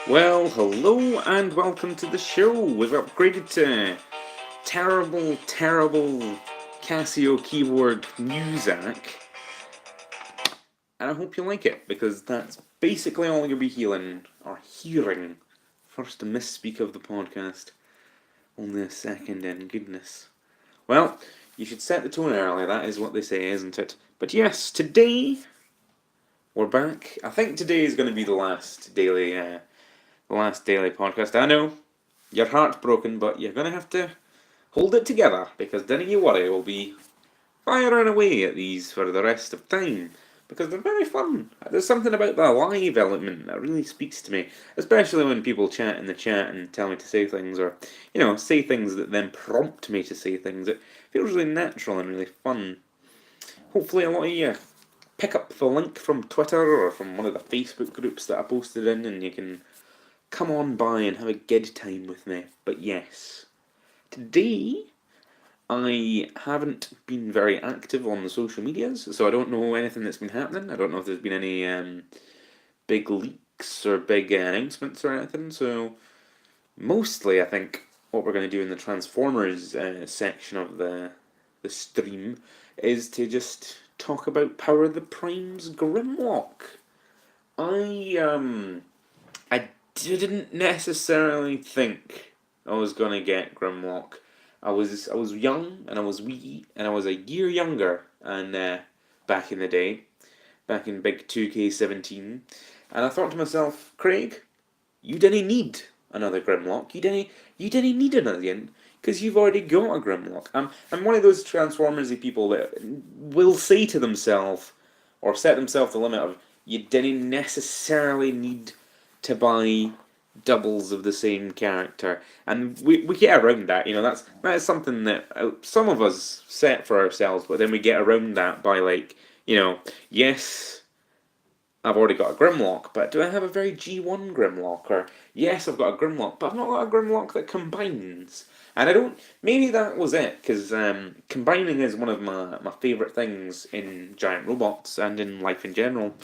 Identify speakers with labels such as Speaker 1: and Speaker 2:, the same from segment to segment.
Speaker 1: Well, hello and welcome to the show. We've upgraded to terrible Casio keyboard Muzak, and I hope you like it because that's basically all you'll be hearing. First misspeak of the podcast. Only a second in, goodness. Well, you should set the tone early, that is what they say, isn't it? But yes, today we're back. I think today is going to be the last daily podcast. I know your heart's broken, but you're gonna have to hold it together because then you worry we'll be firing away at these for the rest of time because they're very fun. There's something about the live element that really speaks to me, especially when people chat in the chat and tell me to say things or say things that then prompt me to say things. It feels really natural and really fun. Hopefully, a lot of you pick up the link from Twitter or from one of the Facebook groups that I posted in, and you can come on by and have a good time with me. But yes, today I haven't been very active on the social medias, so I don't know anything that's been happening. I don't know if there's been any big leaks or big announcements or anything. So mostly, I think what we're going to do in the Transformers section of the stream is to just talk about Power of the Prime's Grimlock. I didn't necessarily think I was gonna get Grimlock. I was young and I was wee and I was a year younger and back in the day, back in Big 2K17, and I thought to myself, Craig, you didn't need another Grimlock. You didn't need another one because you've already got a Grimlock. I'm one of those Transformersy people that will say to themselves or set themselves the limit of you didn't necessarily need to buy doubles of the same character, and we get around that. That is something that some of us set for ourselves, but then we get around that by yes, I've already got a Grimlock, but do I have a very G1 Grimlock? Or yes, I've got a Grimlock, but I've not got a Grimlock that combines. And I don't. Maybe that was it, because combining is one of my favourite things in giant robots and in life in general.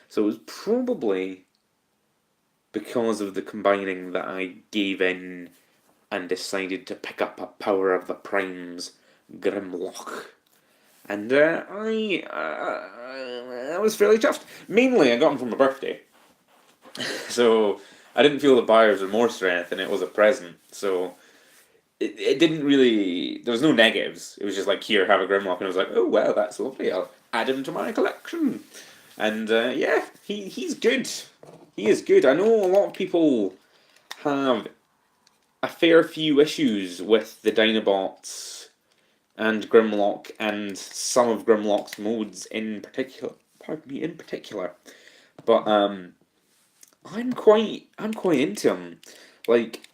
Speaker 1: So it was probably because of the combining that I gave in and decided to pick up a Power of the Primes Grimlock. And I was fairly chuffed. Mainly, I got them for my birthday. So I didn't feel the buyer's remorse or anything. It was a present. So it didn't really. There was no negatives. It was just like, here, have a Grimlock. And I was like, oh, well, that's lovely. I'll add him to my collection. And yeah, he's good. He is good. I know a lot of people have a fair few issues with the Dinobots and Grimlock and some of Grimlock's modes in particular. Pardon me, in particular. But I'm quite into him. Like,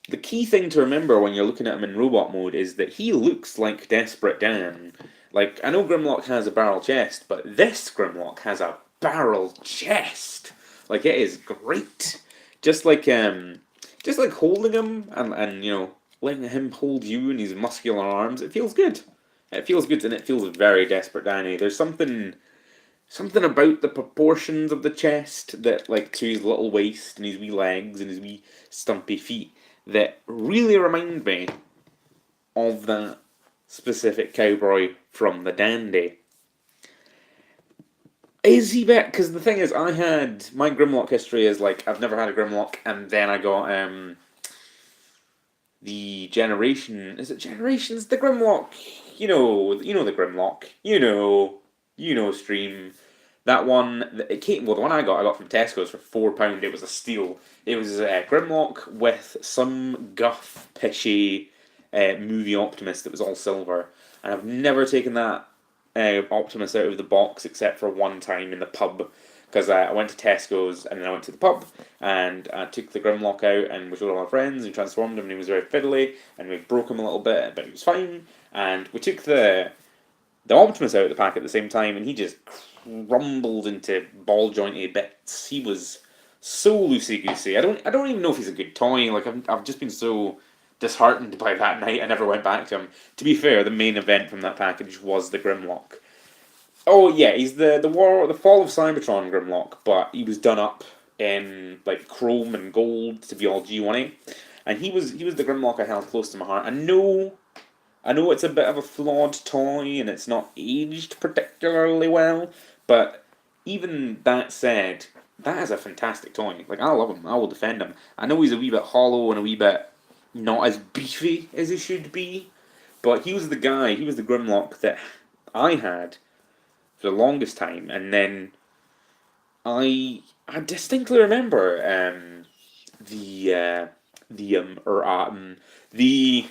Speaker 1: the key thing to remember when you're looking at him in robot mode is that he looks like Desperate Dan. Like, I know Grimlock has a barrel chest, but this Grimlock has a barrel chest. Like, it is great. Just like holding him and letting him hold you in his muscular arms, it feels good. It feels good and it feels very Desperate Danny. There's something about the proportions of the chest that, like, to his little waist and his wee legs and his wee stumpy feet that really remind me of that specific cowboy from the Dandy. Is he back? Because the thing is, I had my Grimlock history is like I've never had a Grimlock, and then I got the Generation. Is it Generations? The Grimlock. You know the Grimlock. You know Stream. That one. It came. Well, the one I got from Tesco's for £4. It was a steal. It was a Grimlock with some guff pishy movie Optimus that was all silver, and I've never taken that Optimus out of the box except for one time in the pub because I went to Tesco's and then I went to the pub and I took the Grimlock out and we showed all my friends and transformed him and he was very fiddly and we broke him a little bit but he was fine and we took the Optimus out of the pack at the same time and he just crumbled into ball jointy bits. He was so loosey goosey. I don't even know if he's a good toy. Like I've just been so disheartened by that night. I never went back to him. To be fair, the main event from that package was the Grimlock. Oh yeah, he's the Fall of Cybertron Grimlock, but he was done up in like chrome and gold to be all G1A, and he was the Grimlock I held close to my heart. I know it's a bit of a flawed toy and it's not aged particularly well, but even that said, that is a fantastic toy. Like, I love him. I will defend him. I know he's a wee bit hollow and a wee bit not as beefy as he should be, but he was the guy, he was the Grimlock that I had for the longest time, and then I distinctly remember the the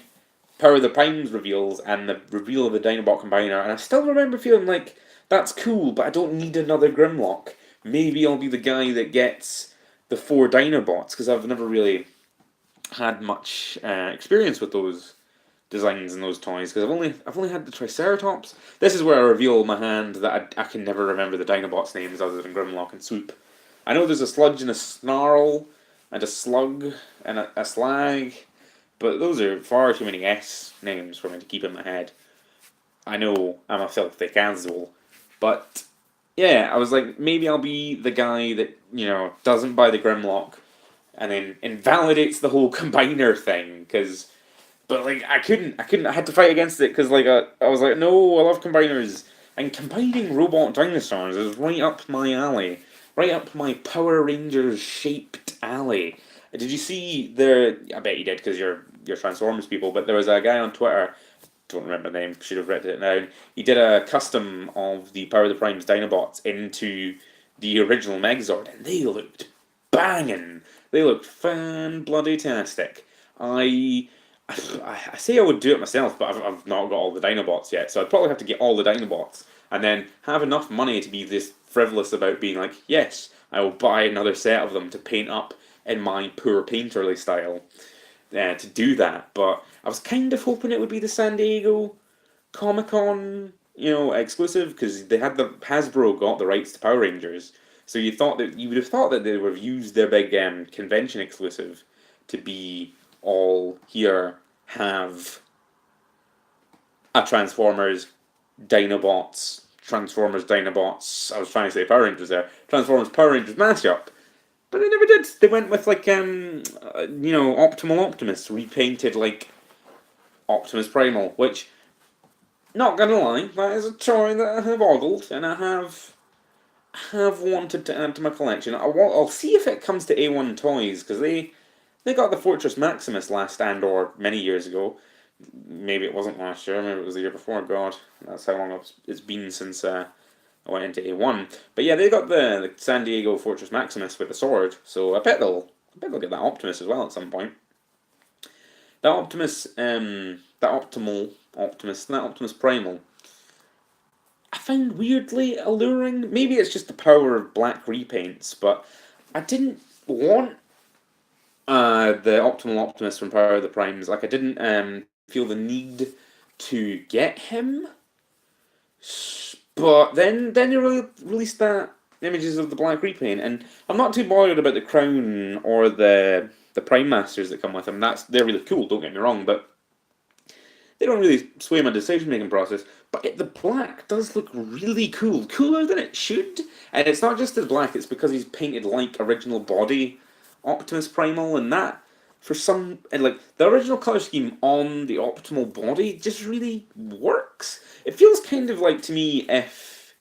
Speaker 1: Power of the Primes reveals and the reveal of the Dinobot Combiner, and I still remember feeling like that's cool, but I don't need another Grimlock. Maybe I'll be the guy that gets the four Dinobots because I've never really had much experience with those designs and those toys because I've only had the Triceratops. This is where I reveal my hand that I can never remember the Dinobots' names other than Grimlock and Swoop. I know there's a Sludge and a Snarl and a Slug and a Slag, but those are far too many S names for me to keep in my head. I know I'm a filthy casual, but yeah, I was like, maybe I'll be the guy that, doesn't buy the Grimlock and then invalidates the whole combiner thing, but like I had to fight against it because like I was like, no, I love combiners, and combining robot dinosaurs is right up my alley, right up my Power Rangers shaped alley. Did you see there? I bet you did because you're Transformers people. But there was a guy on Twitter. Don't remember the name. Should have written it down. He did a custom of the Power of the Primes Dinobots into the original Megazord, and they looked banging. They looked fan bloody tastic. I I say I would do it myself, but I've not got all the Dinobots yet, so I'd probably have to get all the Dinobots and then have enough money to be this frivolous about being like, yes, I will buy another set of them to paint up in my poor painterly style to do that. But I was kind of hoping it would be the San Diego Comic Con, exclusive because they had the Hasbro got the rights to Power Rangers, so you would have thought that they would have used their big convention exclusive to be all here have a Transformers Dinobots. I was trying to say Power Rangers there. Transformers Power Rangers mashup, but they never did. They went with like Optimal Optimus repainted like Optimus Primal, which not gonna lie, that is a toy that I have ogled and I have wanted to add to my collection. I'll see if it comes to A1 Toys because they got the Fortress Maximus last or many years ago. Maybe it wasn't last year, maybe it was the year before. God, that's how long it's been since I went into A1. But yeah, they got the San Diego Fortress Maximus with the sword, so I bet they'll get that Optimus as well at some point. That Optimus, that Optimus Primal, I found weirdly alluring. Maybe it's just the power of black repaints, but I didn't want the Optimal Optimus from Power of the Primes. Like I didn't feel the need to get him. But then they released that images of the black repaint, and I'm not too bothered about the crown or the Prime Masters that come with them. They're really cool. Don't get me wrong, but they don't really sway my decision making process. But the black does look really cool, cooler than it should. And it's not just the black; it's because he's painted like original body Optimus Primal, and that for some and like the original color scheme on the optimal body just really works. It feels kind of like to me if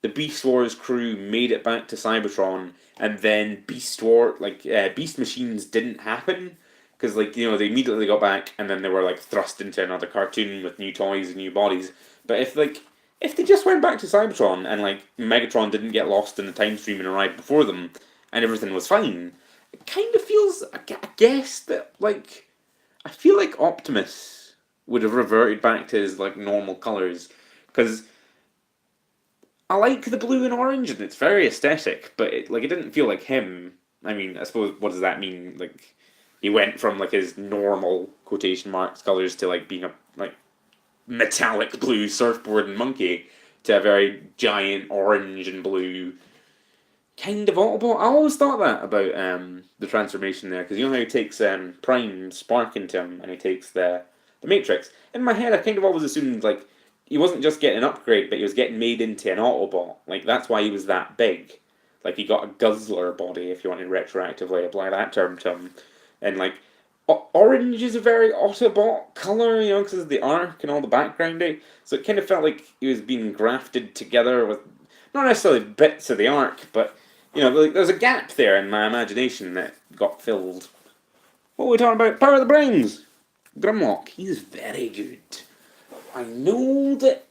Speaker 1: the Beast Wars crew made it back to Cybertron and then Beast Machines didn't happen because they immediately got back and then they were like thrust into another cartoon with new toys and new bodies. But if they just went back to Cybertron and like Megatron didn't get lost in the time stream and arrived before them and everything was fine, it kind of feels, I guess, that, I feel like Optimus would have reverted back to his, normal colours. Because I like the blue and orange, and it's very aesthetic, but it didn't feel like him. I mean, I suppose, what does that mean? He went from, his normal, quotation marks, colours to, being a, metallic blue surfboard and monkey to a very giant orange and blue kind of Autobot. I always thought that about the transformation there, because you know how he takes Prime Spark into him, and he takes the Matrix. In my head, I kind of always assumed he wasn't just getting an upgrade, but he was getting made into an Autobot. That's why he was that big. Like he got a guzzler body, if you want to retroactively apply that term to him. And like orange is a very Autobot color, you know, because of the arc and all the backgrounding. So it kind of felt like he was being grafted together with not necessarily bits of the arc, but you know, like there's a gap there in my imagination that got filled. What are we talking about? Power of the Brains! Grimlock, he's very good. I know that.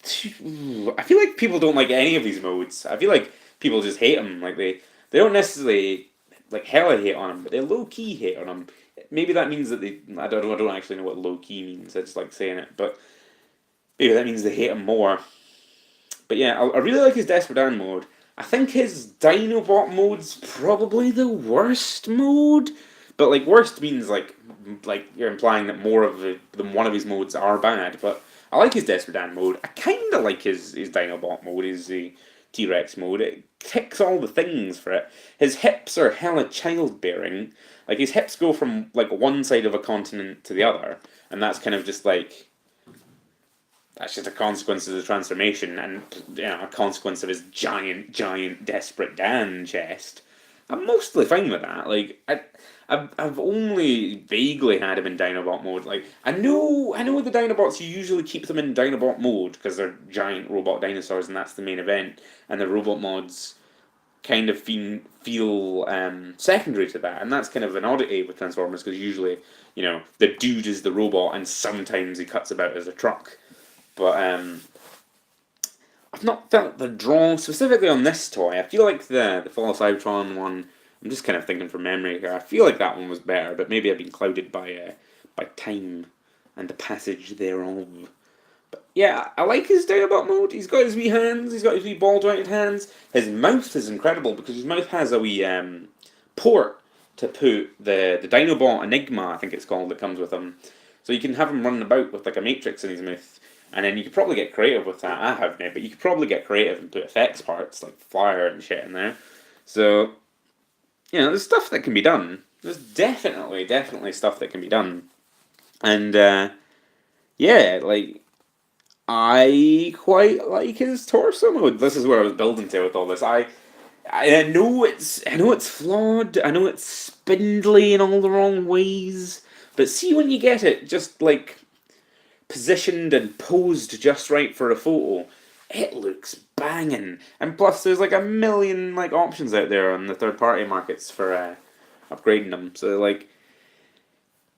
Speaker 1: I feel like people don't like any of these modes. I feel like people just hate them. Like they don't necessarily like hella hate on them, but they low key hate on them. Maybe that means that they. I don't actually know what low key means. I just like saying it, but maybe that means they hate him more. But yeah, I really like his Desperate Dan mode. I think his Dinobot mode's probably the worst mode. But like worst means like you're implying that more of than one of his modes are bad. But I like his Desperate Dan mode. I kind of like his Dinobot mode, his T Rex mode. It ticks all the things for it. His hips are hella childbearing. Like his hips go from like one side of a continent to the other, and that's kind of just like that's just a consequence of the transformation and you know, a consequence of his giant Desperate Dan chest. I'm mostly fine with that. Like I've only vaguely had him in Dinobot mode. Like I know the Dinobots you usually keep them in Dinobot mode because they're giant robot dinosaurs and that's the main event. And the robot mods kind of feel secondary to that, and that's kind of an oddity with Transformers because usually you know the dude is the robot and sometimes he cuts about as a truck. But I've not felt the draw specifically on this toy. I feel like the Fall of Cybertron one. I'm just kind of thinking from memory here. I feel like that one was better, but maybe I've been clouded by time and the passage thereof. But yeah, I like his Dinobot mode. He's got his wee hands. He's got his wee ball jointed hands. His mouth is incredible because his mouth has a wee port to put the Dinobot Enigma, I think it's called, that comes with him. So you can have him running about with like a matrix in his mouth. And then you could probably get creative with that. I haven't, but you could probably get creative and put effects parts like fire and shit in there. So, you know, there's stuff that can be done. There's definitely stuff that can be done. And, yeah, like, I quite like his torso mode. This is where I was building to with all this. I know it's flawed. I know it's spindly in all the wrong ways. But see when you get it, just like positioned and posed just right for a photo, it looks banging. And plus, there's like a million like options out there on the third party markets for upgrading them. So like,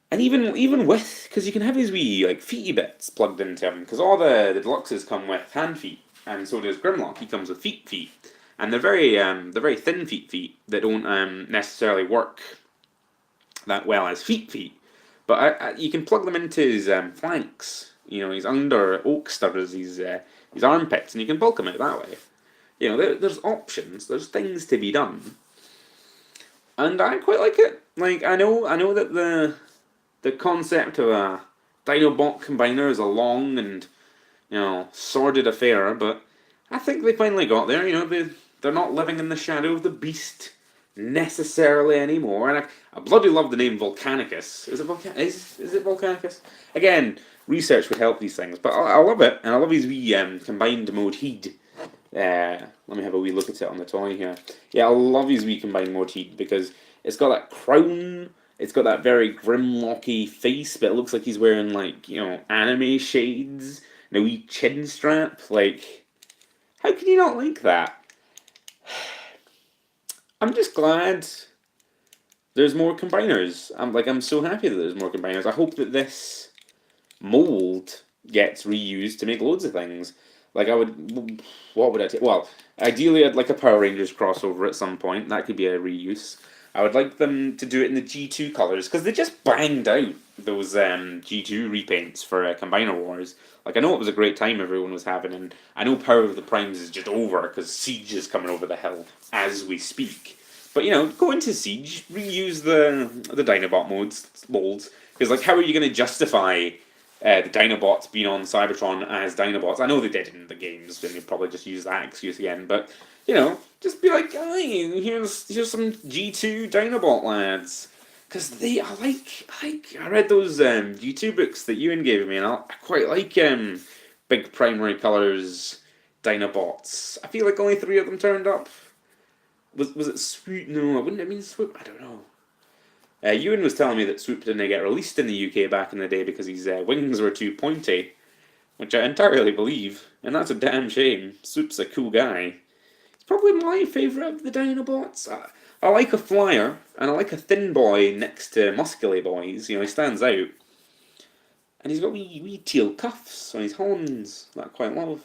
Speaker 1: and even with because you can have his wee like feety bits plugged into him because all the deluxes come with hand feet, and so does Grimlock. He comes with feet, and they're very thin feet that don't necessarily work that well as feet. But you can plug them into his flanks. You know, his under oak studders, his armpits, and you can bulk him out that way. You know, there's options. There's things to be done, and I quite like it. Like I know that the concept of a Dinobot combiner is a long and you know sordid affair, but I think they finally got there. You know, they're not living in the shadow of the beast necessarily anymore. And I bloody love the name Volcanicus. Is it Volcanicus? Again, research would help these things, but I love it, and I love his wee combined mode heed. Let me have a wee look at it on the toy here. Yeah, I love his wee combined mode heed because it's got that crown. It's got that very Grimlocky face, but it looks like he's wearing like you know anime shades and a wee chin strap. Like, how can you not like that? I'm just glad there's more combiners. I'm so happy that there's more combiners. I hope that this mold gets reused to make loads of things. Like what would I take? Well, ideally I'd like a Power Rangers crossover at some point. That could be a reuse. I would like them to do it in the G2 colors because they just banged out those G2 repaints for Combiner Wars. Like I know it was a great time everyone was having, and I know Power of the Primes is just over because Siege is coming over the hill as we speak. But you know, go into Siege, reuse the Dinobot molds because like how are you going to justify the Dinobots being on Cybertron as Dinobots? I know they did in the games, and they probably just use that excuse again, but you know, just be like, hey, here's some G2 Dinobot lads. Because I read those G2 books that Ewan gave me, and I quite like Big Primary Colors Dinobots. I feel like only 3 of them turned up. Was it Swoop? No, I wouldn't have mean Swoop. I don't know. Ewan was telling me that Swoop didn't get released in the UK back in the day because his wings were too pointy, which I entirely believe, and that's a damn shame. Swoop's a cool guy. It's probably my favourite of the Dinobots. I like a flyer, and I like a thin boy next to muscly boys. You know, he stands out. And he's got wee teal cuffs on his horns that I quite love.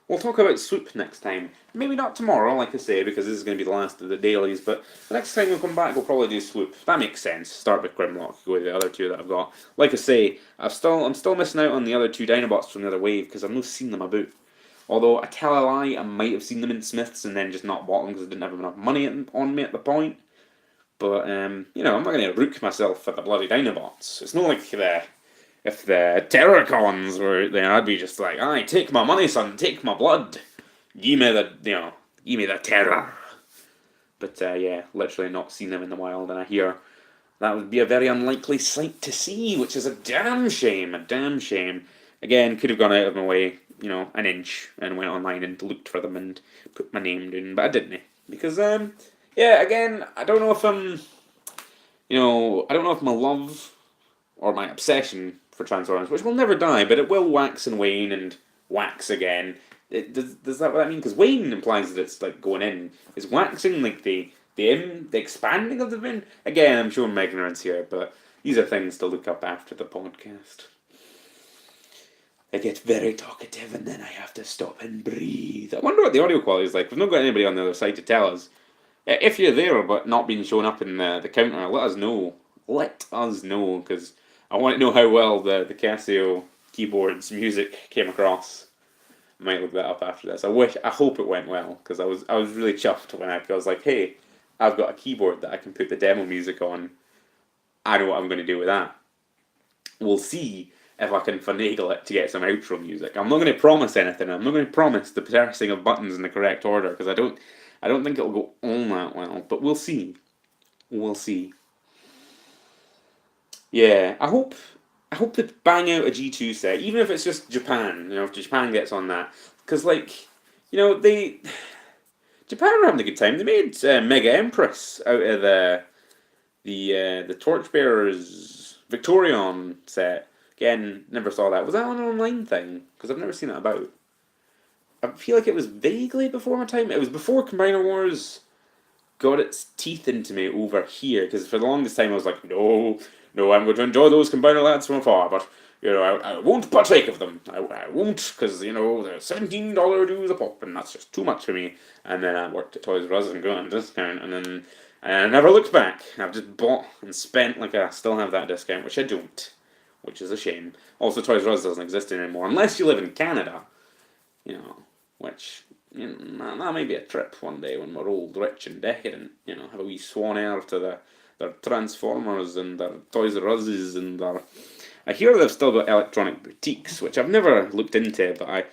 Speaker 1: We'll talk about Swoop next time. Maybe not tomorrow, like I say, because this is going to be the last of the dailies, but the next time we come back, we'll probably do Swoop. That makes sense. Start with Grimlock, go with the other two that I've got. Like I say, I'm still missing out on the other two Dinobots from the other wave, because I've not seen them about. Although, I tell a lie, I might have seen them in Smith's and then just not bought them because I didn't have enough money on me at the point. But, you know, I'm not going to rook myself at the bloody Dinobots. It's not like if the Terrorcons were there, I'd be just like, aye, take my money, son, take my blood. Give me give me the terror. But, yeah, literally not seen them in the wild, and I hear that would be a very unlikely sight to see, which is a damn shame, a damn shame. Again, could have gone out of my way, you know, an inch, and went online and looked for them and put my name down, but I didn't. Because, yeah, again, I don't know if I don't know if my love or my obsession for Transformers, which will never die, but it will wax and wane and wax again. Does that what I mean? Because wane implies that it's like going in. Is waxing like the expanding of the bin? Again, I'm showing my ignorance here, but these are things to look up after the podcast. I get very talkative and then I have to stop and breathe. I wonder what the audio quality is like. We've not got anybody on the other side to tell us. If you're there but not being shown up in the counter, let us know. Let us know, because I want to know how well the Casio keyboard's music came across. I might look that up after this. I hope it went well, because I was really chuffed when I was like, hey, I've got a keyboard that I can put the demo music on. I know what I'm going to do with that. We'll see if I can finagle it to get some outro music. I'm not going to promise anything. I'm not going to promise the pressing of buttons in the correct order, because I don't think it'll go all that well. But we'll see. We'll see. Yeah, I hope they bang out a G2 set, even if it's just Japan. You know, if Japan gets on that, because like, you know, Japan are having a good time. They made Mega Empress out of the Torchbearers Victorion set. Again, never saw that. Was that an online thing? Because I've never seen it about. I feel like it was vaguely before my time. It was before Combiner Wars got its teeth into me over here, because for the longest time I was like, no, I'm going to enjoy those Combiner lads from afar, but, you know, I won't partake of them. I won't, because, you know, they're $17 dues a pop, and that's just too much for me. And then I worked at Toys R Us and got a discount, and I never looked back. I've just bought and spent like I still have that discount, which I don't, which is a shame. Also, Toys R Us doesn't exist anymore, unless you live in Canada, you know, which... You know, that may be a trip one day when we're old, rich and decadent. You know, have a wee swan air to their Transformers and their Toys R Us's and their... I hear they've still got electronic boutiques, which I've never looked into, but I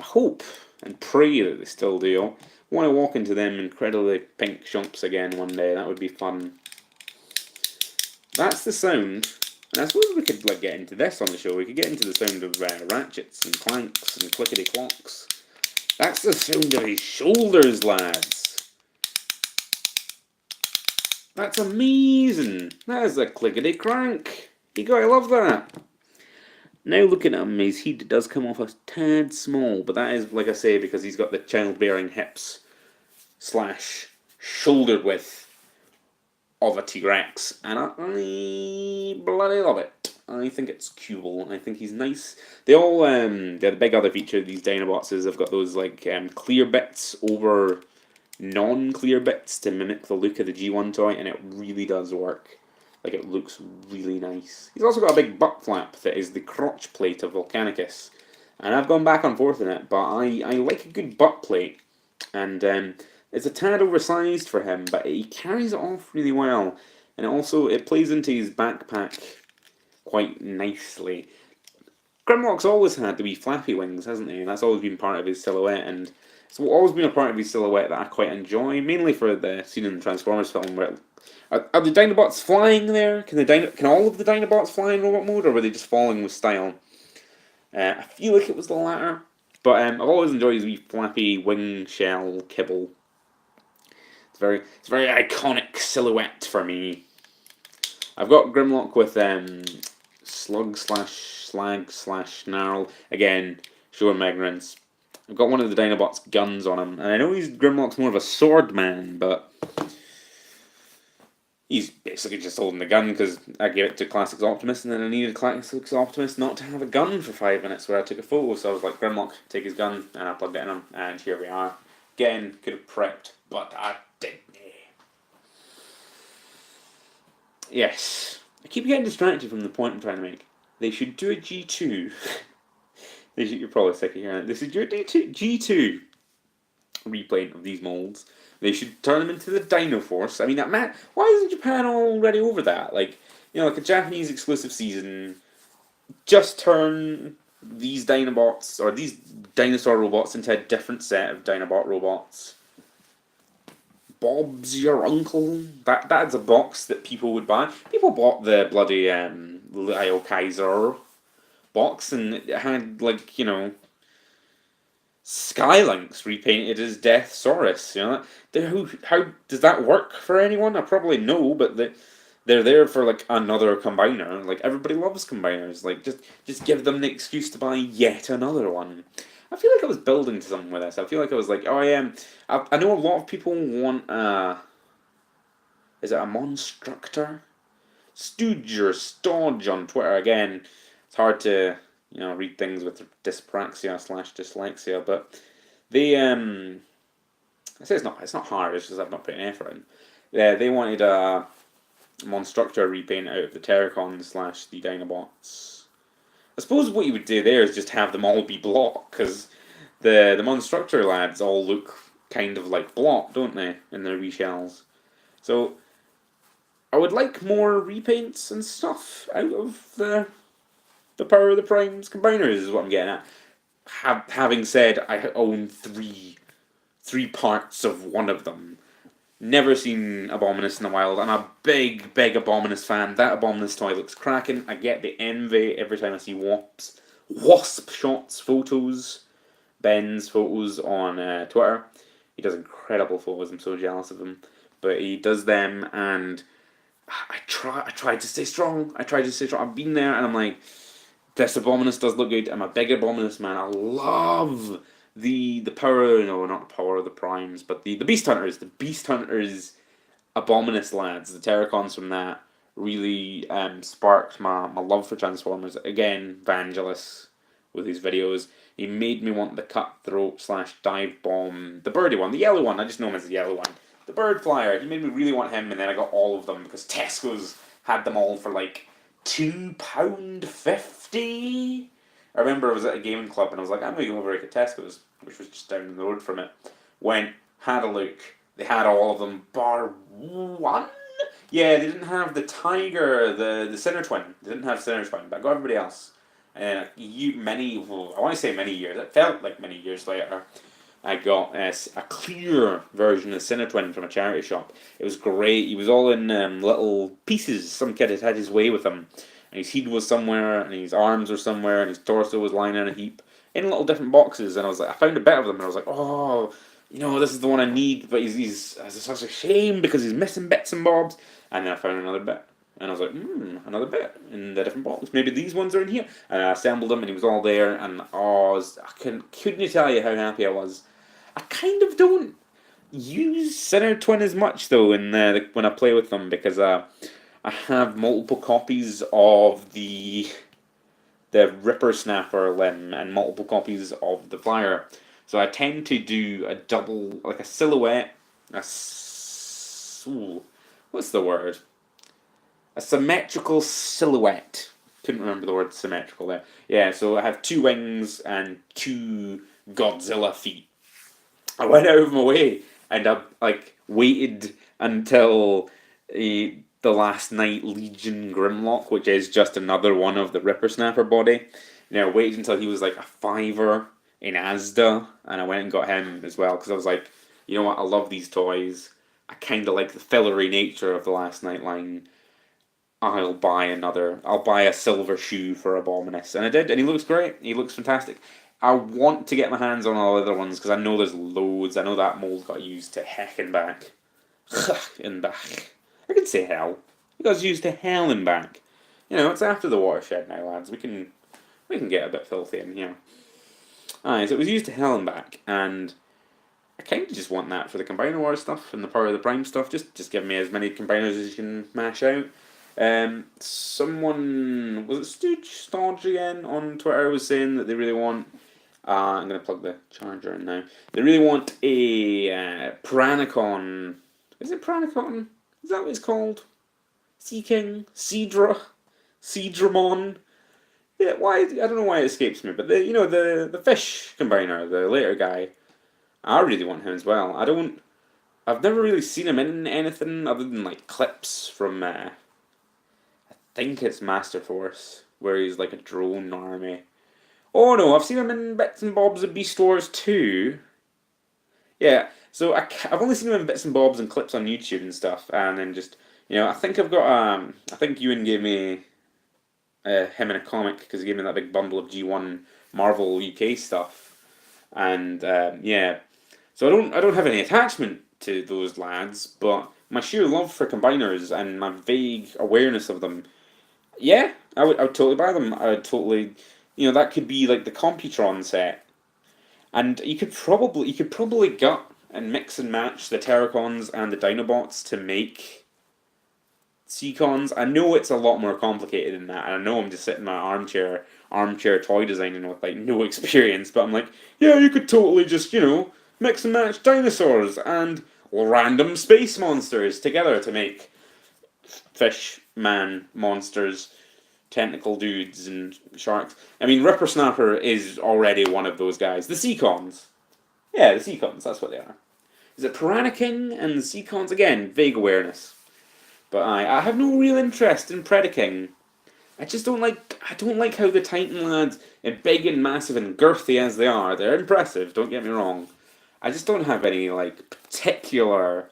Speaker 1: hope and pray that they still do. I want to walk into them incredibly pink shops again one day. That would be fun. That's the sound. And I suppose we could like get into this on the show. We could get into the sound of ratchets and clanks and clickety clocks. That's the sound of his shoulders, lads. That's amazing. That is a clickety crank. You gotta love that. Now looking at him, his head does come off a tad small, but that is, like I say, because he's got the childbearing hips / shoulder width of a T-Rex, and I bloody love it. I think it's cool. I think he's nice. They all, the big other feature of these Dinobots is they've got those like clear bits over non-clear bits to mimic the look of the G1 toy, and it really does work. Like, it looks really nice. He's also got a big butt flap that is the crotch plate of Volcanicus, and I've gone back and forth in it, but I like a good butt plate, and it's a tad oversized for him, but he carries it off really well, and it plays into his backpack quite nicely. Grimlock's always had the wee flappy wings, hasn't he? And that's always been part of his silhouette, and it's always been a part of his silhouette that I quite enjoy, mainly for the scene in the Transformers film where are the Dinobots flying there? Can all of the Dinobots fly in robot mode, or were they just falling with style? I feel like it was the latter, but I've always enjoyed his wee flappy wing shell kibble. It's a very iconic silhouette for me. I've got Grimlock with Slug slash Slag slash Snarl. Again, showing my ignorance. I've got one of the Dinobots' guns on him, and I know Grimlock's more of a sword man, but he's basically just holding the gun because I gave it to Classics Optimus, and then I needed Classics Optimus not to have a gun for 5 minutes where I took a photo, so I was like, Grimlock, take his gun, and I plugged it in him, and here we are. Again, could have prepped, but I didn't. Yes. I keep getting distracted from the point I'm trying to make. They should do a G2. You're probably sick of hearing it. They should do a G2 repaint of these molds. They should turn them into the Dino Force. I mean, why isn't Japan already over that? Like, like a Japanese exclusive season, just turn these Dinobots, or these dinosaur robots, into a different set of Dinobot robots. Bob's your uncle. That's a box that people would buy. People bought the bloody Lyle Kaiser box, and it had, like, Skylynx repainted as Deathsaurus. How does that work for anyone? I probably know, but they're there for like another combiner. Like, everybody loves combiners. Like, just give them the excuse to buy yet another one. I feel like I was building to something with this. I feel like I was like, oh, I know a lot of people want is it a Monstructor? Stooge or Stodge on Twitter. Again, it's hard to read things with dyspraxia / dyslexia, but they I say it's not hard. It's just I've not put any effort in. Yeah, they wanted a Monstructor repaint out of the Terracon / the Dinobots. I suppose what you would do there is just have them all be block, because the Monstructor lads all look kind of like block, don't they, in their reshells? So I would like more repaints and stuff out of the Power of the Primes combiners, is what I'm getting at. Having said, I own three parts of one of them. Never seen Abominus in the wild. I'm a big Abominus fan. That Abominus toy looks cracking. I get the envy every time I see Wasp shots photos, Ben's photos on Twitter. He does incredible photos. I'm so jealous of him. But he does them, and I tried to stay strong. I've been there, and I'm like, this Abominus does look good. I'm a big Abominus man. I love the power, no, not the Power of the Primes, but the Beast Hunters. The Beast Hunters Abominus lads, the Terracons from that, really sparked my love for Transformers. Again, Vangelis with his videos. He made me want the Cutthroat / Dive Bomb, the birdie one, the yellow one. I just know him as the yellow one. The Bird Flyer. He made me really want him, and then I got all of them because Tesco's had them all for like £2.50. I remember I was at a gaming club and I was like, I'm going to go over to Tesco's, which was just down the road from it. Went, had a look. They had all of them, bar one. Yeah, they didn't have the Tiger, the Sinner Twin. They didn't have Sinner Twin, but I got everybody else. And I want to say many years, it felt like many years later, I got a clear version of Sinner Twin from a charity shop. It was great. He was all in little pieces. Some kid had his way with him. And his head was somewhere, and his arms were somewhere, and his torso was lying in a heap, in little different boxes. And I was like, I found a bit of them, and I was like, oh, this is the one I need, but it's such a shame because he's missing bits and bobs. And then I found another bit, and I was like, another bit in the different box. Maybe these ones are in here. And I assembled them, and he was all there, and I couldn't tell you how happy I was. I kind of don't use Sinner Twin as much though when I play with them, because I have multiple copies of the Ripper Snapper limb and multiple copies of the Flyer. So I tend to do a double, like a silhouette, what's the word? A symmetrical silhouette. Couldn't remember the word symmetrical there. Yeah, so I have 2 wings and 2 Godzilla feet. I went out of my way and I waited until the Last Night Legion Grimlock, which is just another one of the Ripper Snapper body. I waited until he was like a $5 in Asda, and I went and got him as well, because I was like, you know what, I love these toys. I kind of like the fillery nature of the Last Night line. I'll buy a silver shoe for Abominus. And I did, and he looks great. He looks fantastic. I want to get my hands on all the other ones, because I know there's loads. I know that mold got used to heck and back. and back. I could say hell. You guys used to hell and back. You know, it's after the watershed now, lads. We can get a bit filthy in here. Aye, so it was used to hell and back, and I kind of just want that for the Combiner Wars stuff and the Power of the Prime stuff. Just give me as many combiners as you can mash out. Someone was it Stooge again on Twitter was saying that they really want. I'm gonna plug the charger in now. They really want a Piranacon. Is it Piranacon? Is that what it's called? Sea King, Seadramon. Yeah, why? I don't know why it escapes me, but the fish combiner, the later guy. I really want him as well. I've never really seen him in anything other than like clips from. I think it's Master Force, where he's like a drone army. Oh no, I've seen him in bits and bobs of Beast Wars too. Yeah, so I've only seen him in bits and bobs and clips on YouTube and stuff, and then just I think I've got I think Ewan gave me him in a comic because he gave me that big bundle of G1 Marvel UK stuff, and yeah, so I don't have any attachment to those lads, but my sheer love for combiners and my vague awareness of them, yeah, I would totally buy them. I would totally, that could be like the Computron set, and you could probably gut and mix and match the Terracons and the Dinobots to make Seacons. I know it's a lot more complicated than that, and I know I'm just sitting in my armchair toy designing with like no experience, but I'm like, yeah, you could totally just mix and match dinosaurs and random space monsters together to make fish man monsters, tentacle dudes, and sharks. I mean, Ripper Snapper is already one of those guys. The Seacons. Yeah, the Seacons, that's what they are. Is it Piranha King and the Seacons? Again, vague awareness. But I have no real interest in Predaking. I don't like how the Titan lads, big and massive and girthy as they are, they're impressive, don't get me wrong. I just don't have any like particular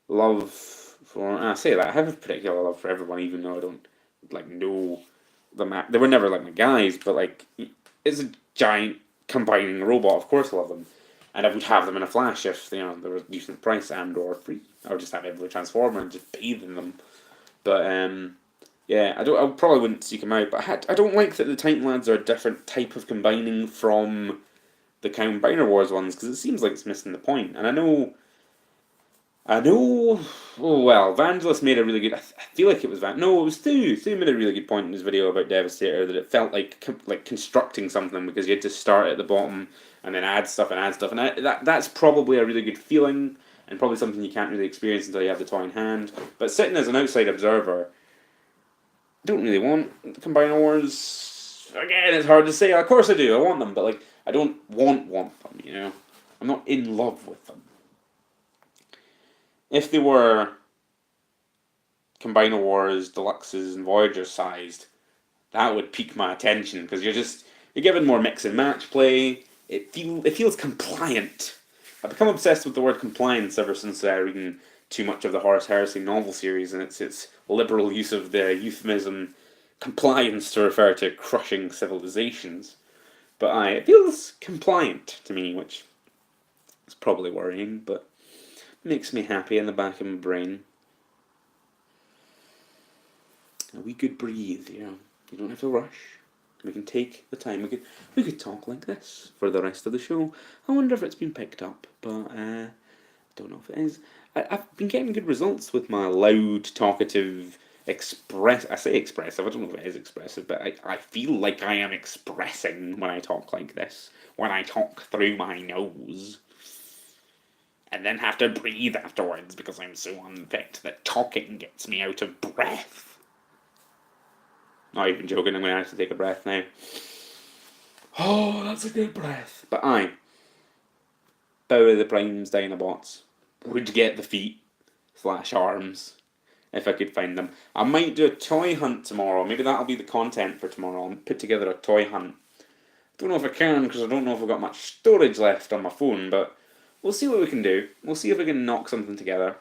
Speaker 1: love for. I say that I have a particular love for everyone, even though I don't like know them. They were never like my guys, but like it's a giant combining robot. Of course, I love them, and I would have them in a flash if they were a decent price and or free. I would just have every Transformer and just bathe in them. But yeah, I probably wouldn't seek them out. But I don't like that the Titan lads are a different type of combining from the Combiner Wars ones because it seems like it's missing the point. And I know. Oh well, Vangelis made a really good. I feel like it was Van. No, it was Stu. Stu made a really good point in his video about Devastator that it felt like constructing something because you had to start at the bottom and then add stuff and add stuff, and that's probably a really good feeling and probably something you can't really experience until you have the toy in hand. But sitting as an outside observer, I don't really want Combiner Wars. Again, it's hard to say. Of course I do. I want them, but like I don't want them. I'm not in love with them. If they were Combiner Wars Deluxes and Voyagers sized, that would pique my attention because you're given more mix and match play. It feels compliant. I've become obsessed with the word compliance ever since reading too much of the Horus Heresy novel series and its liberal use of the euphemism compliance to refer to crushing civilizations. But it feels compliant to me, which is probably worrying, but makes me happy in the back of my brain. We could breathe, You don't have to rush. We can take the time. We could talk like this for the rest of the show. I wonder if it's been picked up, but I don't know if it is. I've been getting good results with my loud, talkative, I say expressive. I don't know if it is expressive, but I feel like I am expressing when I talk like this. When I talk through my nose. And then have to breathe afterwards because I'm so unfit that talking gets me out of breath. Not even joking, I'm going to actually take a breath now. Oh, that's a good breath. But Power of the Prime's Dinobots would get the feet / arms if I could find them. I might do a toy hunt tomorrow. Maybe that'll be the content for tomorrow. I'll put together a toy hunt. Don't know if I can because I don't know if I've got much storage left on my phone, but we'll see what we can do. We'll see if we can knock something together.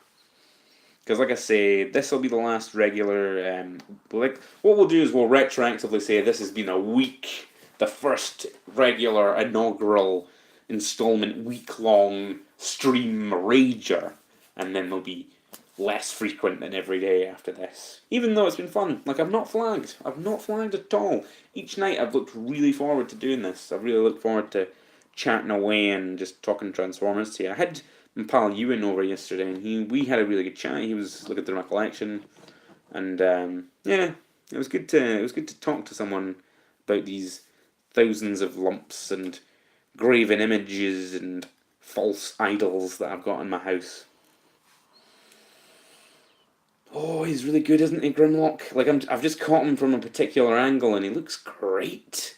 Speaker 1: Because like I say, this will be the last regular... what we'll do is we'll retroactively say this has been a week, the first regular inaugural installment week-long stream rager. and then they'll be less frequent than every day after this. Even though it's been fun, like I've not flagged. I've not flagged at all. Each night I've looked really forward to doing this. I've really looked forward to chatting away and just talking Transformers to you. I had my pal Ewan over yesterday, and we had a really good chat. He was looking through my collection, and yeah, it was good to talk to someone about these thousands of lumps and graven images and false idols that I've got in my house. Oh, he's really good, isn't he, Grimlock? Like I've just caught him from a particular angle, and he looks great.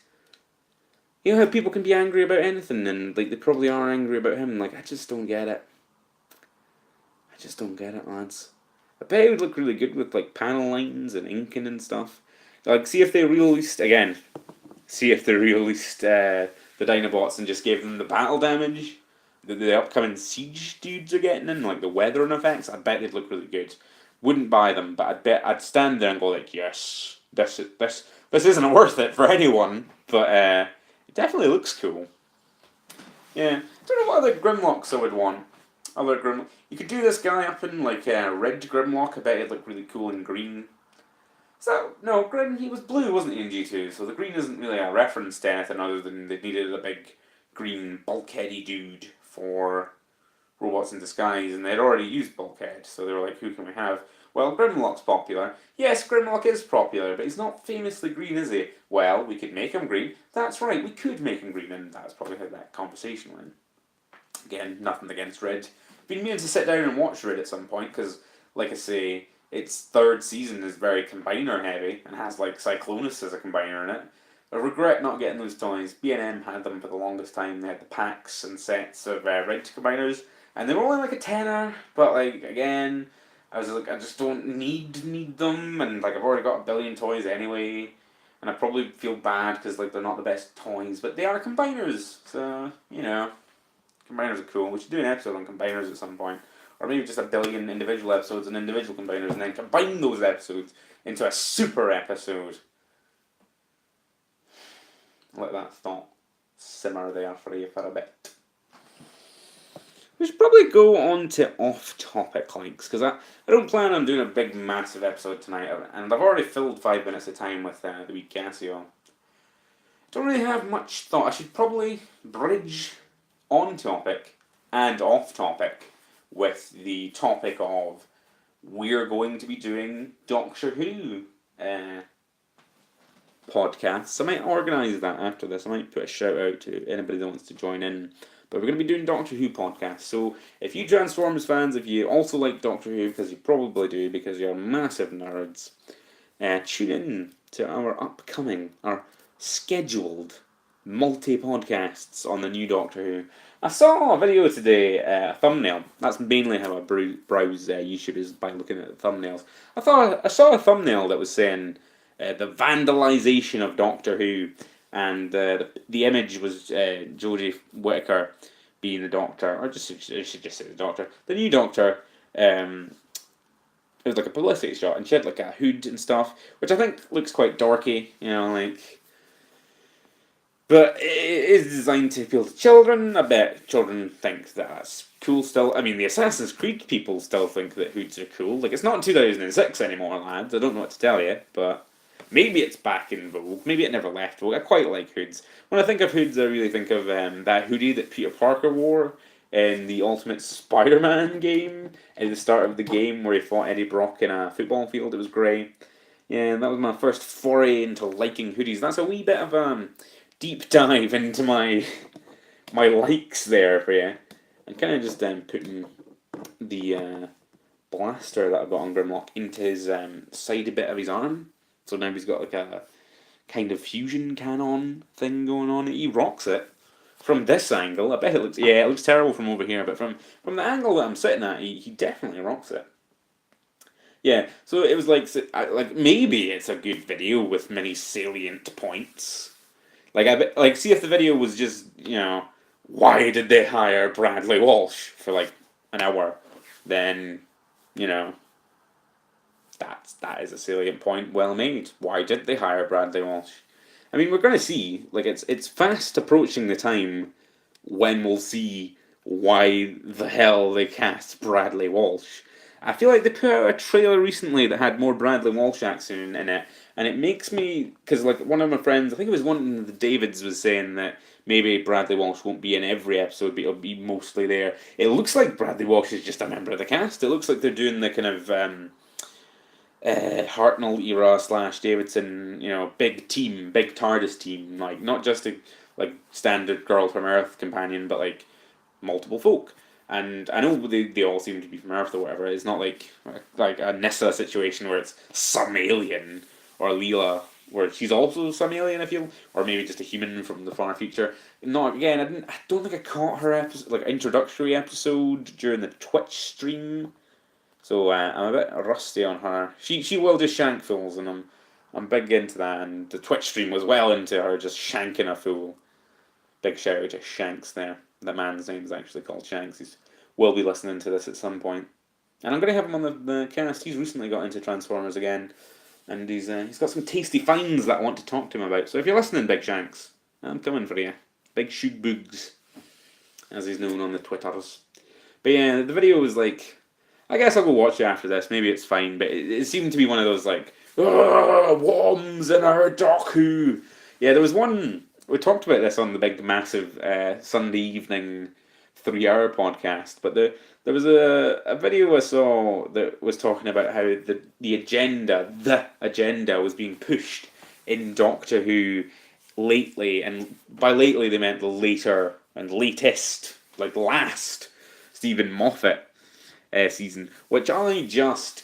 Speaker 1: You know how people can be angry about anything, and like they probably are angry about him. Like I just don't get it. I just don't get it, lads. I bet it would look really good with like panel lines and inking and stuff. Like, see if they released again. See if they released the Dinobots and just gave them the battle damage that the upcoming Siege dudes are getting, and like the weathering effects. I bet they'd look really good. Wouldn't buy them, but I'd stand there and go like, yes, this isn't worth it for anyone, but it definitely looks cool. Yeah, don't know what other Grimlocks I would want. Other Grimlock, you could do this guy up in like red Grimlock. I bet it'd look really cool in green. So no, Grim, he was blue, wasn't he, in G2? So the green isn't really a reference to anything other than they needed a big green bulkheady dude for Robots in Disguise, and they'd already used Bulkhead, so they were like, who can we have? Well, Grimlock's popular. Yes, Grimlock is popular, but he's not famously green, is he? Well, we could make him green. That's right, we could make him green, and that's probably how that conversation went. Again, nothing against Red. Been meaning to sit down and watch Red at some point, because, like I say, its third season is very combiner heavy, and has, like, Cyclonus as a combiner in it. I regret not getting those toys. B&M had them for the longest time. They had the packs and sets of Red combiners, and they were only like a tenner, but like again, I was like, I just don't need them, and like I've already got a billion toys anyway, and I probably feel bad because like they're not the best toys, but they are combiners, so you know, combiners are cool. We should do an episode on combiners at some point, or maybe just a billion individual episodes on individual combiners, and then combine those episodes into a super episode. Let that thought simmer there for you for a bit. We should probably go on to off-topic links, because I don't plan on doing a big, massive episode tonight, and I've already filled 5 minutes of time with the week Casio. Don't really have much thought. I should probably bridge on-topic and off-topic with the topic of we're going to be doing Doctor Who podcasts. I might organise that after this. I might put a shout out to anybody that wants to join in. But we're going to be doing Doctor Who podcasts. So if you Transformers fans, if you also like Doctor Who, because you probably do, because you're massive nerds, tune in to our scheduled multi-podcasts on the new Doctor Who. I saw a video today, a thumbnail. That's mainly how I browse YouTube, is by looking at the thumbnails. I saw a thumbnail that was saying the vandalization of Doctor Who, and the image was Jodie Whittaker being the Doctor, or she just say the Doctor. The new Doctor, it was like a publicity shot, and she had like a hood and stuff, which I think looks quite dorky, you know, like. But it is designed to appeal to children. I bet children think that's cool still. I mean, the Assassin's Creed people still think that hoods are cool. Like, it's not 2006 anymore, lads. I don't know what to tell you, but maybe it's back in vogue. Maybe it never left vogue. I quite like hoods. When I think of hoods, I really think of that hoodie that Peter Parker wore in the Ultimate Spider-Man game at the start of the game where he fought Eddie Brock in a football field. It was grey. Yeah, that was my first foray into liking hoodies. That's a wee bit of deep dive into my likes there for you. I'm kind of just putting the blaster that I've got on Grimlock into his side bit of his arm. So now he's got like a kind of fusion cannon thing going on. He rocks it. From this angle, I bet it looks terrible from over here, but from the angle that I'm sitting at, he definitely rocks it. Yeah, so it was like maybe it's a good video with many salient points. Like see if the video was just, you know, why did they hire Bradley Walsh for like an hour, then, you know, that is a salient point, well made. Why did they hire Bradley Walsh? I mean, we're going to see, like, it's fast approaching the time when we'll see why the hell they cast Bradley Walsh. I feel like they put out a trailer recently that had more Bradley Walsh action in it, and it makes me, because like one of my friends, I think it was one of the Davids, was saying that maybe Bradley Walsh won't be in every episode, but he'll be mostly there. It looks like Bradley Walsh is just a member of the cast. It looks like they're doing the kind of Hartnell era / Davidson, big team, big TARDIS team, like not just a like standard Girl from Earth companion, but like multiple folk. And I know they all seem to be from Earth or whatever. It's not like a Nissa situation where it's some alien, or Leela where she's also some alien, I feel, or maybe just a human from the far future. No, again, I don't think I caught her episode, like introductory episode during the Twitch stream, so I'm a bit rusty on her. She will do shank fools, and I'm big into that. And the Twitch stream was well into her just shanking a fool. Big shout out to Shanks there. The man's name is actually called Shanks. He will be listening to this at some point. And I'm going to have him on the cast. He's recently got into Transformers again. And he's got some tasty finds that I want to talk to him about. So if you're listening, Big Shanks, I'm coming for you. Big Shoot Boogs, as he's known on the Twitters. But yeah, the video was like, I guess I'll go watch it after this. Maybe it's fine. But it seemed to be one of those like, worms in our Doku. Yeah, there was one. We talked about this on the big, massive Sunday evening 3-hour podcast, but there was a video I saw that was talking about how the agenda was being pushed in Doctor Who lately, and by lately they meant the later and latest, like last Stephen Moffat season, which I just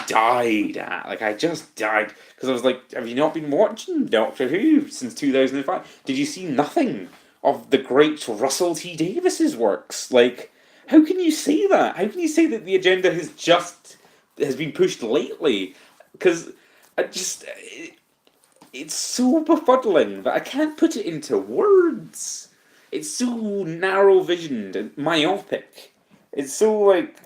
Speaker 1: died at. Like, I just died because I was like, have you not been watching Doctor Who since 2005? Did you see nothing of the great Russell T Davies's works? Like, how can you say that? How can you say that the agenda has been pushed lately? Because it's so befuddling that I can't put it into words. It's so narrow visioned and myopic. It's so like,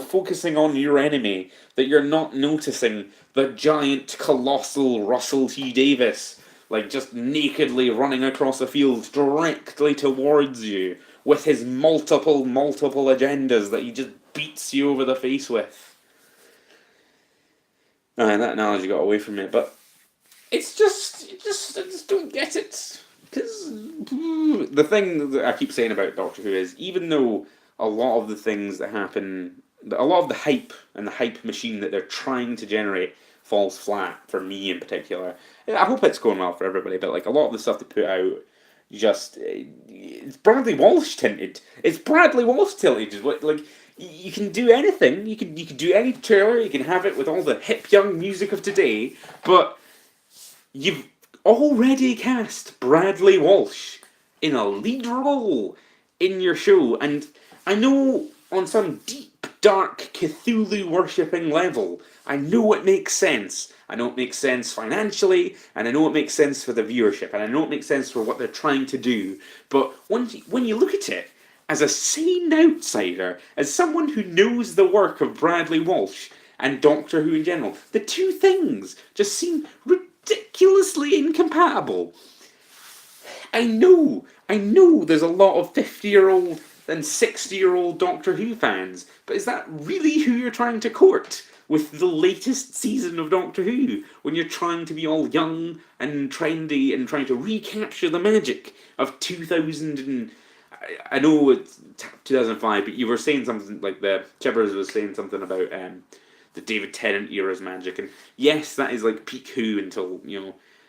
Speaker 1: focusing on your enemy, that you're not noticing the giant, colossal Russell T Davies, like just nakedly running across a field directly towards you with his multiple agendas that he just beats you over the face with. That analogy got away from me, but I just don't get it. Because the thing that I keep saying about Doctor Who is, even though a lot of the things that happen, a lot of the hype and the hype machine that they're trying to generate falls flat for me in particular. I hope it's going well for everybody, but like a lot of the stuff they put out, it's Bradley Walsh tinted. It's Bradley Walsh tilted. Like, you can do anything. You can do any trailer. You can have it with all the hip young music of today, but you've already cast Bradley Walsh in a lead role in your show, and I know on some deep, dark Cthulhu worshipping level, I know it makes sense. I know it makes sense financially, and I know it makes sense for the viewership, and I know it makes sense for what they're trying to do. But when you look at it as a sane outsider, as someone who knows the work of Bradley Walsh and Doctor Who in general, the two things just seem ridiculously incompatible. I know there's a lot of 50-year-old and 60-year-old Doctor Who fans, but is that really who you're trying to court with the latest season of Doctor Who, when you're trying to be all young and trendy and trying to recapture the magic of 2000 and... I know it's 2005, but you were saying something like the Chibbers was saying something about the David Tennant era's magic, and yes, that is like peak Who until,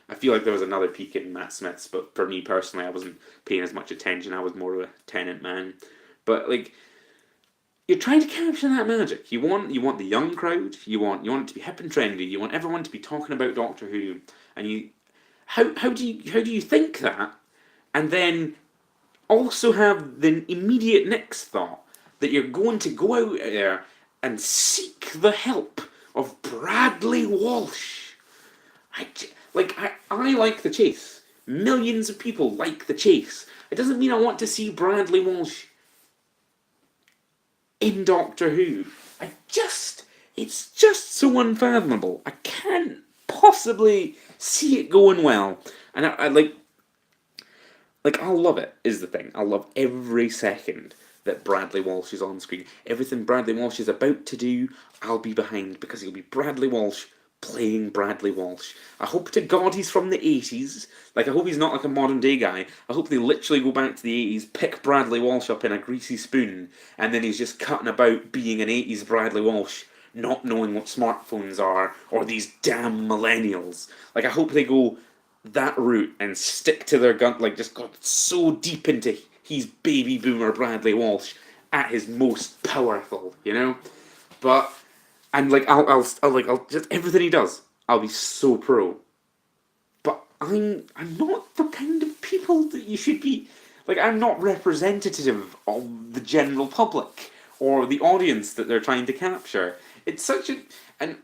Speaker 1: I feel like there was another peak in Matt Smith's, but for me personally, I wasn't paying as much attention. I was more of a Tennant man. But like, you're trying to capture that magic. You want the young crowd. You want it to be hip and trendy. You want everyone to be talking about Doctor Who. And how do you think that, and then also have the immediate next thought that you're going to go out there and seek the help of Bradley Walsh? I like The Chase. Millions of people like The Chase. It doesn't mean I want to see Bradley Walsh in Doctor Who. It's just so unfathomable. I can't possibly see it going well. And I like, Like, I'll love it, is the thing. I'll love every second that Bradley Walsh is on screen. Everything Bradley Walsh is about to do, I'll be behind because he'll be Bradley Walsh playing Bradley Walsh. I hope to God he's from the 80s. Like, I hope he's not like a modern day guy. I hope they literally go back to the 80s, pick Bradley Walsh up in a greasy spoon, and then he's just cutting about being an 80s Bradley Walsh, not knowing what smartphones are, or these damn millennials. Like, I hope they go that route and stick to their gun, like just got so deep into he's baby boomer Bradley Walsh at his most powerful, you know. But and like I'll just everything he does, I'll be so pro. But I'm not the kind of people that you should be. Like, I'm not representative of the general public or the audience that they're trying to capture. It's such a and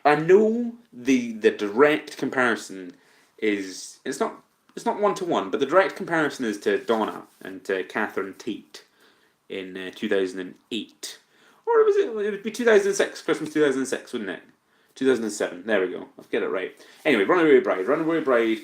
Speaker 1: I know the direct comparison is it's not 1 to 1, but the direct comparison is to Donna and to Catherine Tate in 2008, or was it? It would be 2006, Christmas 2006, wouldn't it? 2007. There we go. I'll get it right. Anyway, Runaway Bride. Runaway Bride.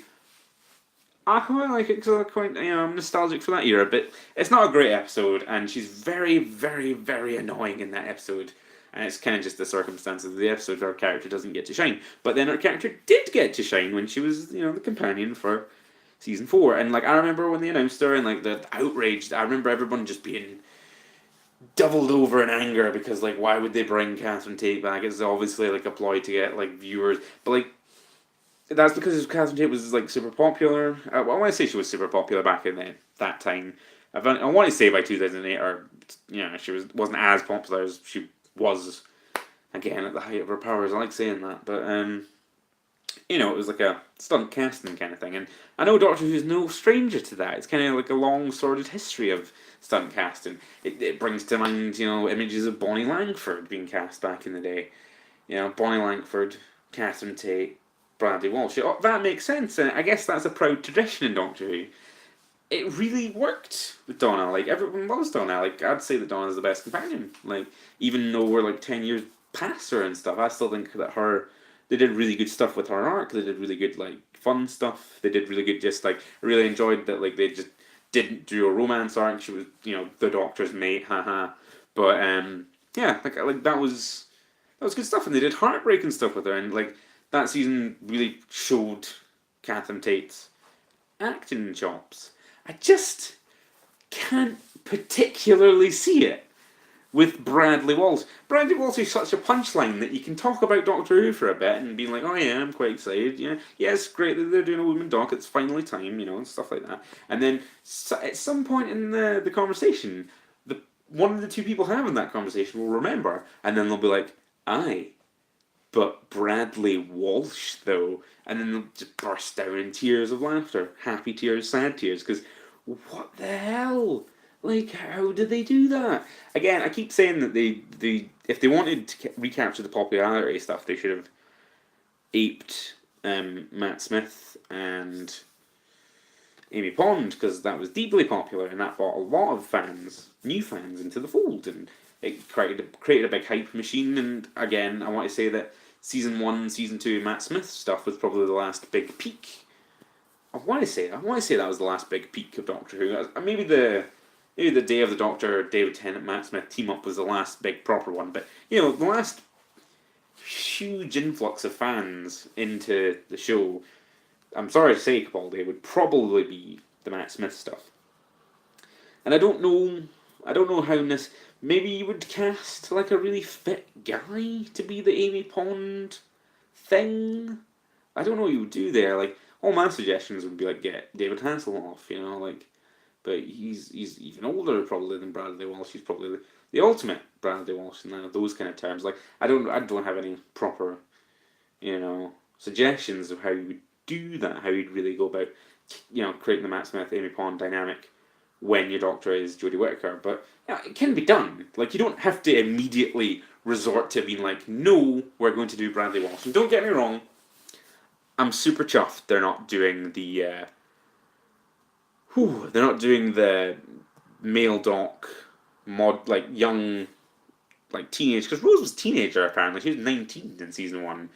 Speaker 1: I quite like it because I'm nostalgic for that era, but it's not a great episode, and she's very, very, very annoying in that episode. And it's kind of just the circumstances of the episode her character doesn't get to shine. But then her character did get to shine when she was, the companion for season 4. And like I remember when they announced her and like the outrage, I remember everyone just being doubled over in anger because like why would they bring Catherine Tate back? It's obviously like a ploy to get like viewers, but like that's because Catherine Tate was like super popular. Well, I want to say she was super popular back in that time. I want to say by 2008, or she wasn't as popular as she was again at the height of her powers. I like saying that, but it was like a stunt casting kind of thing. And I know Doctor Who's no stranger to that. It's kind of like a long sordid history of stunt casting. It brings to mind images of Bonnie Langford being cast back in the day. Bonnie Langford, Catherine Tate, Bradley Walsh. That makes sense, and I guess that's a proud tradition in Doctor Who. It really worked with Donna. Like, everyone loves Donna. Like, I'd say that Donna's the best companion. Like, even though we're like 10 years past her and stuff, I still think that they did really good stuff with her arc. They did really good like fun stuff. They did really good. Just like I really enjoyed that. Like, they just didn't do a romance arc. She was the Doctor's mate, haha. But yeah, like that was good stuff. And they did heartbreaking stuff with her. And like that season really showed Catherine Tate's acting chops. I just can't particularly see it with Bradley Walsh. Bradley Walsh is such a punchline that you can talk about Doctor Who for a bit and be like, oh yeah, I'm quite excited. Yeah, it's great that they're doing a woman doc. It's finally time, and stuff like that. And then at some point in the conversation, one of the two people having that conversation will remember, and then they'll be like, aye, but Bradley Walsh though, and then they'll just burst down in tears of laughter, happy tears, sad tears, because what the hell? Like, how did they do that? Again, I keep saying that they if they wanted to recapture the popularity stuff, they should have aped Matt Smith and Amy Pond, because that was deeply popular and that brought a lot of new fans into the fold, and it created a big hype machine. And again, I want to say that season 1, season 2 Matt Smith stuff was probably the last big peak. I want to say that was the last big peak of Doctor Who. Maybe the Day of the Doctor, David Tennant, Matt Smith team up was the last big proper one. But the last huge influx of fans into the show, I'm sorry to say, Capaldi, would probably be the Matt Smith stuff. And I don't know how this. Maybe you would cast like a really fit guy to be the Amy Pond thing. I don't know what you would do there. Like, all my suggestions would be like get David Hasselhoff, but he's even older probably than Bradley Walsh. He's probably the ultimate Bradley Walsh in those kind of terms. Like, I don't have any proper, suggestions of how you would do that. How you'd really go about, creating the Matt Smith Amy Pond dynamic when your Doctor is Jodie Whittaker. But it can be done. Like, you don't have to immediately resort to being like, no, we're going to do Bradley Walsh. And don't get me wrong, I'm super chuffed they're not doing the male doc mod, like young, like teenage, because Rose was a teenager apparently. She was 19 in season 1.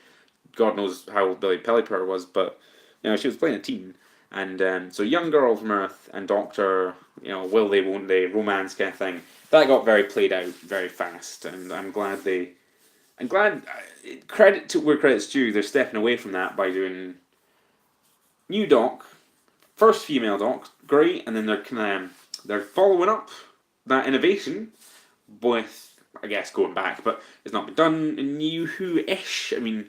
Speaker 1: God knows how old Billy Pelliper was, but she was playing a teen. And so young girl from Earth and Doctor, will they, won't they, romance kind of thing. That got very played out very fast, and I'm glad credit to where credit's due. They're stepping away from that by doing new Doc, first female Doc, great, and then they're following up that innovation with, I guess, going back, but it's not been done in New Who-ish. I mean,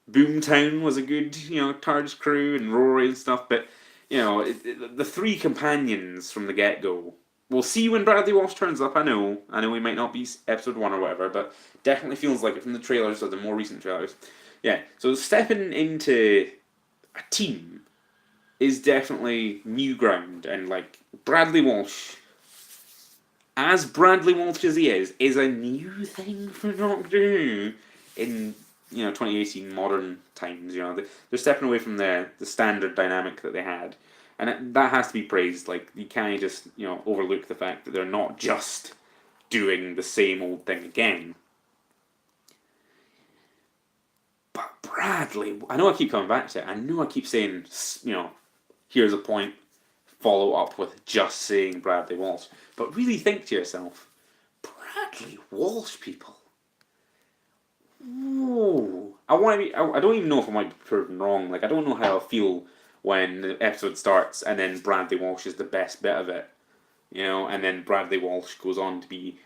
Speaker 1: Boomtown was a good, TARDIS crew and Rory and stuff, but the three companions from the get-go. We'll see when Bradley Walsh turns up. I know we might not be episode 1 or whatever, but definitely feels like it from the trailers or the more recent trailers. Yeah, so stepping into a team is definitely new ground, and like Bradley Walsh, as Bradley Walsh as he is a new thing for Doctor Who in 2018 modern times. They're stepping away from the standard dynamic that they had. And that has to be praised. Like, you can't just, overlook the fact that they're not just doing the same old thing again. But Bradley, I know I keep coming back to it. I know I keep saying, here's a point, follow up with just saying Bradley Walsh. But really think to yourself, Bradley Walsh, people. Whoa. I don't even know if I might be proven wrong. Like, I don't know how I feel when the episode starts and then Bradley Walsh is the best bit of it, and then Bradley Walsh goes on to be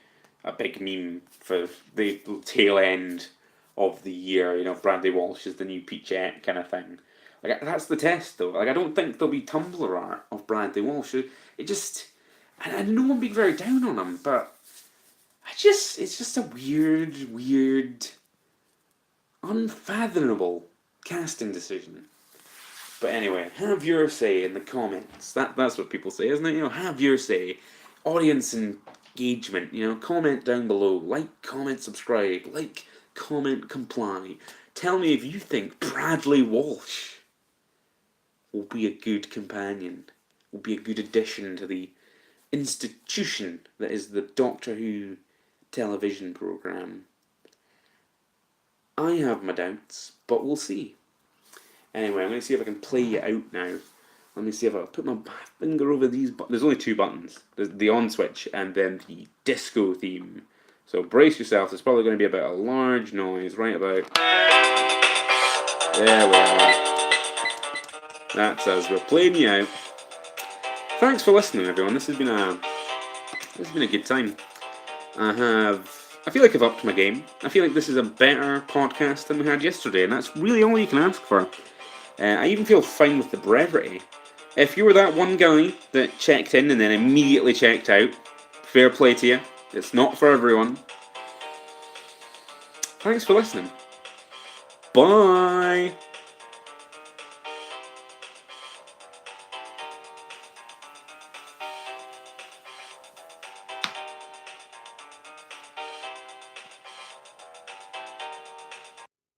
Speaker 1: a big meme for the tail end of the year. Bradley Walsh is the new Peachette kind of thing. Like, that's the test, though. Like, I don't think there'll be Tumblr art of Bradley Walsh. It just, and I know I'm being very down on him, but it's just a weird, unfathomable casting decision. But anyway, have your say in the comments. That's what people say, isn't it? Have your say. Audience engagement. Comment down below. Like, comment, subscribe. Like, comment, comply. Tell me if you think Bradley Walsh will be a good companion. Will be a good addition to the institution that is the Doctor Who television programme. I have my doubts, but we'll see. Anyway, I'm going to see if I can play it out now. Let me see if I put my finger over these buttons. There's only 2 buttons. There's the on switch and then the disco theme. So brace yourself. There's probably going to be about a large noise right about. There we are. That's us. We're playing you out. Thanks for listening, everyone. This has been a good time. I feel like I've upped my game. I feel like this is a better podcast than we had yesterday, and that's really all you can ask for. I even feel fine with the brevity. If you were that one guy that checked in and then immediately checked out, fair play to you. It's not for everyone. Thanks for listening. Bye!